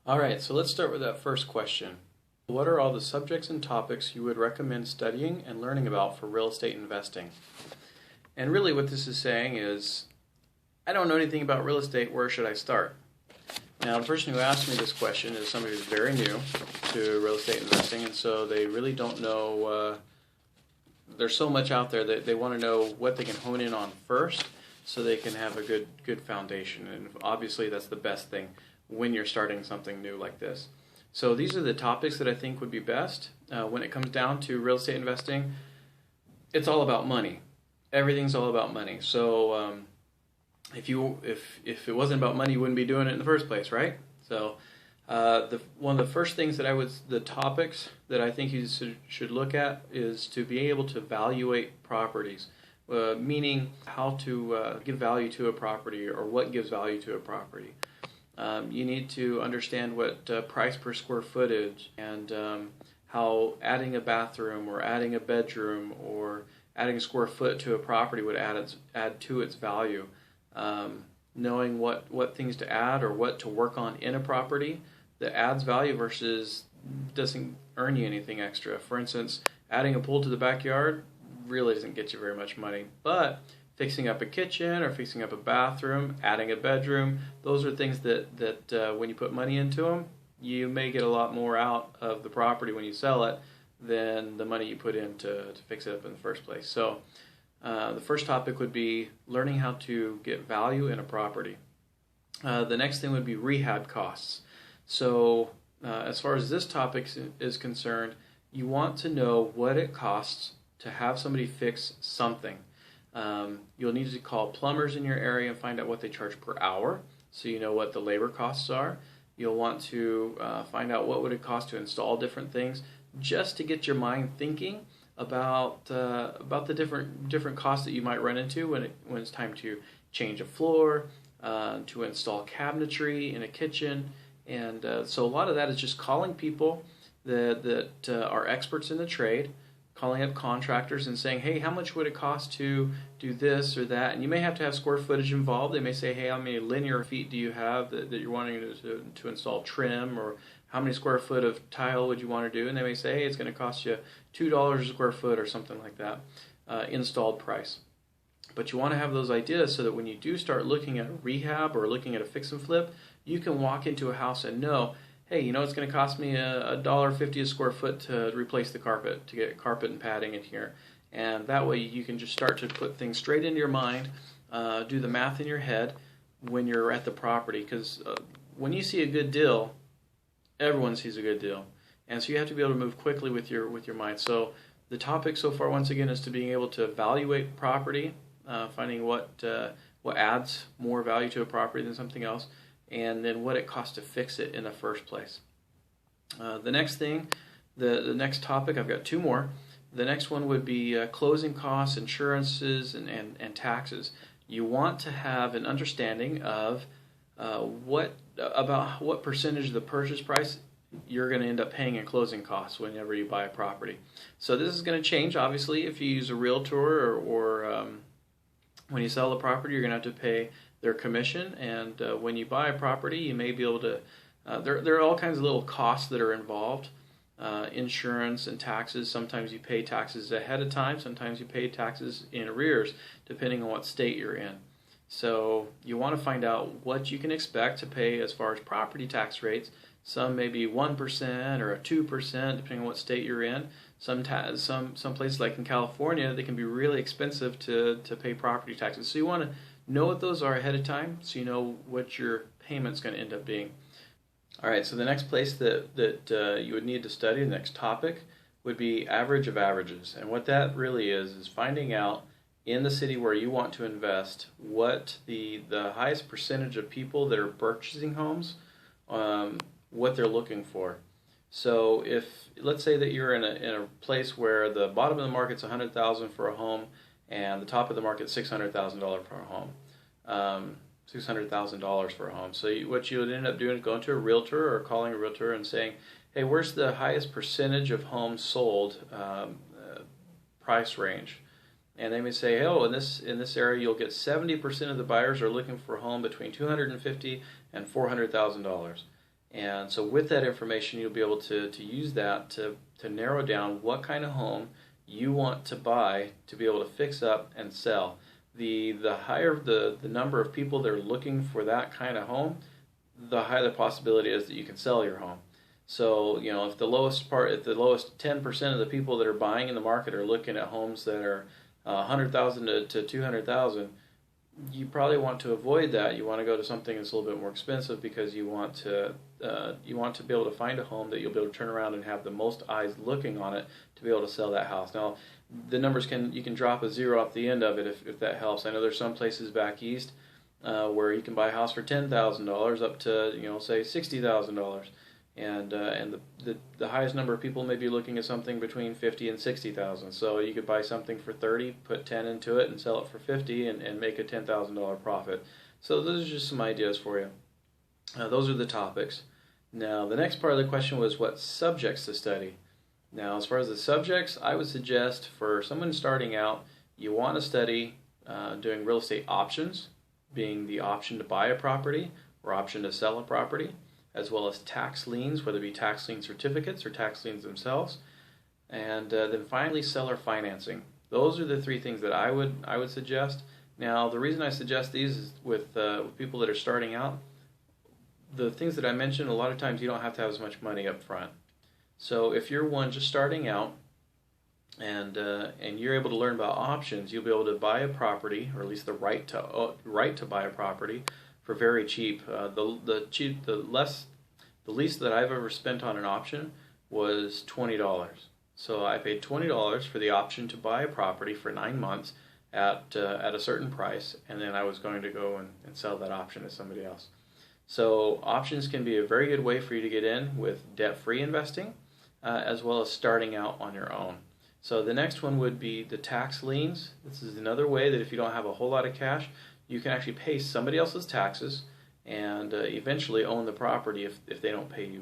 All right, so let's start with that first question. What are all the subjects and topics you would recommend studying and learning about for real estate investing? And really what this is saying is, I don't know anything about real estate, where should I start? Now, the person who asked me this question is somebody who's very new to real estate investing, and so they really don't know, there's so much out there that they want to know what they can hone in on first so they can have a good foundation. And obviously that's the best thing when you're starting something new like this. So these are the topics that I think would be best. When it comes down to real estate investing, it's all about money. Everything's all about money. So if it wasn't about money, you wouldn't be doing it in the first place, right? So one of the first things the topics that I think you should look at is to be able to evaluate properties, meaning how to give value to a property or what gives value to a property. You need to understand what price per square footage and how adding a bathroom or adding a bedroom or adding a square foot to a property would add to its value. Knowing what things to add or what to work on in a property that adds value versus doesn't earn you anything extra. For instance, adding a pool to the backyard really doesn't get you very much money, but fixing up a kitchen or fixing up a bathroom, adding a bedroom, those are things that when you put money into them, you may get a lot more out of the property when you sell it than the money you put in to fix it up in the first place. So the first topic would be learning how to get value in a property. The next thing would be rehab costs. So as far as this topic is concerned, you want to know what it costs to have somebody fix something. You'll need to call plumbers in your area and find out what they charge per hour, so you know what the labor costs are. You'll want to find out what would it cost to install different things, just to get your mind thinking about the different costs that you might run into when it's time to change a floor, to install cabinetry in a kitchen, and so a lot of that is just calling people that are experts in the trade, calling up contractors and saying, hey, how much would it cost to do this or that? And you may have to have square footage involved. They may say, hey, how many linear feet do you have that you're wanting to install trim, or how many square foot of tile would you want to do? And they may say, hey, it's going to cost you $2 a square foot or something like that, installed price. But you want to have those ideas so that when you do start looking at a rehab or looking at a fix and flip, you can walk into a house and know, hey, it's going to cost me $1.50 a square foot to replace the carpet, to get carpet and padding in here. And that way you can just start to put things straight into your mind, do the math in your head when you're at the property. Because when you see a good deal, everyone sees a good deal. And so you have to be able to move quickly with your mind. So the topic so far, once again, is to being able to evaluate property, finding what adds more value to a property than something else, and then what it costs to fix it in the first place. The next thing, the next topic, I've got two more. The next one would be closing costs, insurances, and taxes. You want to have an understanding of what percentage of the purchase price you're going to end up paying in closing costs whenever you buy a property. So this is going to change, obviously, if you use a realtor or when you sell the property, you're going to have to pay their commission, and when you buy a property, you may be able to, there are all kinds of little costs that are involved, insurance and taxes. Sometimes you pay taxes ahead of time, sometimes you pay taxes in arrears, depending on what state you're in. So you want to find out what you can expect to pay as far as property tax rates. Some may be 1% or a 2%, depending on what state you're in. Some places, like in California, they can be really expensive to pay property taxes. So you want to know what those are ahead of time, so you know what your payment's going to end up being. All right, so the next place that you would need to study, the next topic, would be average of averages. And what that really is finding out in the city where you want to invest what the highest percentage of people that are purchasing homes, what they're looking for. So if, let's say that you're in a place where the bottom of the market's $100,000 for a home, and the top of the market $600,000 per home, $600,000 for a home. So what you would end up doing is going to a realtor or calling a realtor and saying, hey, where's the highest percentage of homes sold price range? And they may say, oh, in this area you'll get 70% of the buyers are looking for a home between $250,000 and $400,000. And so with that information, you'll be able to use that to narrow down what kind of home you want to buy to be able to fix up and sell. The higher the number of people that are looking for that kind of home, the higher the possibility is that you can sell your home. So, if the lowest 10% of the people that are buying in the market are looking at homes that are 100,000 to 200,000, you probably want to avoid that. You want to go to something that's a little bit more expensive because you want to be able to find a home that you'll be able to turn around and have the most eyes looking on it to be able to sell that house. Now, the numbers you can drop a zero off the end of it if that helps. I know there's some places back east where you can buy a house for $10,000 up to say $60,000. And the highest number of people may be looking at something between 50 and 60,000. So you could buy something for 30, put 10 into it, and sell it for 50, and make a $10,000 profit. So those are just some ideas for you. Those are the topics. Now the next part of the question was what subjects to study. Now as far as the subjects, I would suggest for someone starting out, you want to study doing real estate options, being the option to buy a property or option to sell a property, as well as tax liens, whether it be tax lien certificates or tax liens themselves, and then finally seller financing. Those are the three things that I would suggest. Now, the reason I suggest these is with people that are starting out, the things that I mentioned, a lot of times you don't have to have as much money up front. So if you're one just starting out and you're able to learn about options, you'll be able to buy a property, or at least the right to buy a property, for very cheap. The least that I've ever spent on an option was $20. So I paid $20 for the option to buy a property for 9 months at a certain price, and then I was going to go and sell that option to somebody else. So options can be a very good way for you to get in with debt-free investing, as well as starting out on your own. So the next one would be the tax liens. This is another way that if you don't have a whole lot of cash, you can actually pay somebody else's taxes and eventually own the property if they don't pay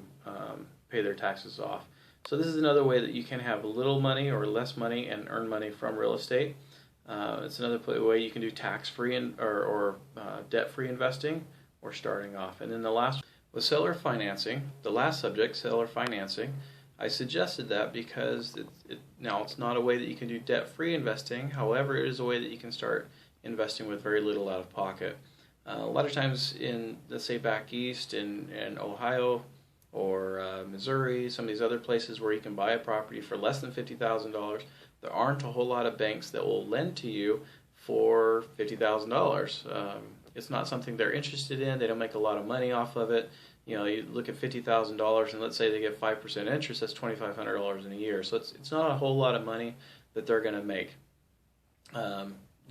their taxes off. So this is another way that you can have little money or less money and earn money from real estate. It's another way you can do tax-free or debt-free investing or starting off. And then the last was seller financing. The last subject, seller financing. I suggested that because now it's not a way that you can do debt-free investing. However, it is a way that you can start investing with very little out of pocket. A lot of times in, let's say, back east in Ohio or Missouri, some of these other places where you can buy a property for less than $50,000, there aren't a whole lot of banks that will lend to you for $50,000. It's not something they're interested in. They don't make a lot of money off of it. You look at $50,000 and let's say they get 5% interest, that's $2,500 in a year. So it's not a whole lot of money that they're going to make.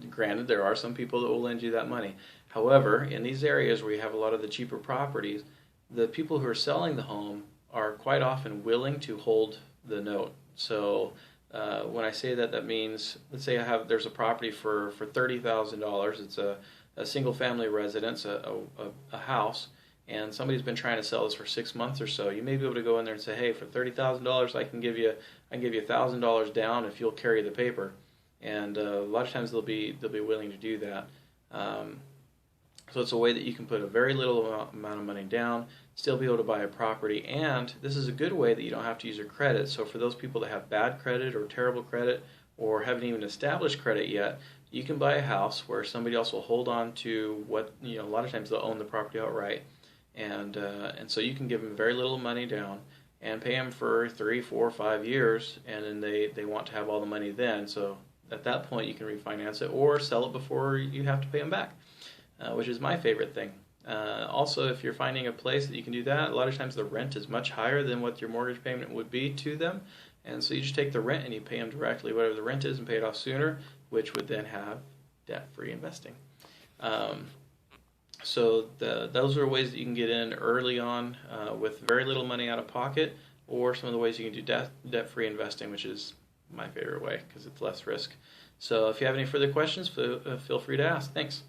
Granted, there are some people that will lend you that money. However, in these areas where you have a lot of the cheaper properties, the people who are selling the home are quite often willing to hold the note. So when I say that, that means, let's say there's a property for $30,000. It's a single family residence, a house, and somebody's been trying to sell this for 6 months or so. You may be able to go in there and say, hey, for $30,000, I can give you $1,000 down if you'll carry the paper. And a lot of times they'll be willing to do that. So it's a way that you can put a very little amount of money down, still be able to buy a property, and this is a good way that you don't have to use your credit. So for those people that have bad credit or terrible credit or haven't even established credit yet, you can buy a house where somebody else will hold on to what, a lot of times they'll own the property outright, and so you can give them very little money down and pay them for 3, 4, 5 years, and then they want to have all the money then. So at that point you can refinance it or sell it before you have to pay them back, which is my favorite thing. Also, if you're finding a place that you can do that, a lot of times the rent is much higher than what your mortgage payment would be to them, and so you just take the rent and you pay them directly whatever the rent is and pay it off sooner, which would then have debt-free investing. So those are ways that you can get in early on with very little money out of pocket, or some of the ways you can do debt-free investing, which is my favorite way because it's less risk. So if you have any further questions, feel free to ask. Thanks.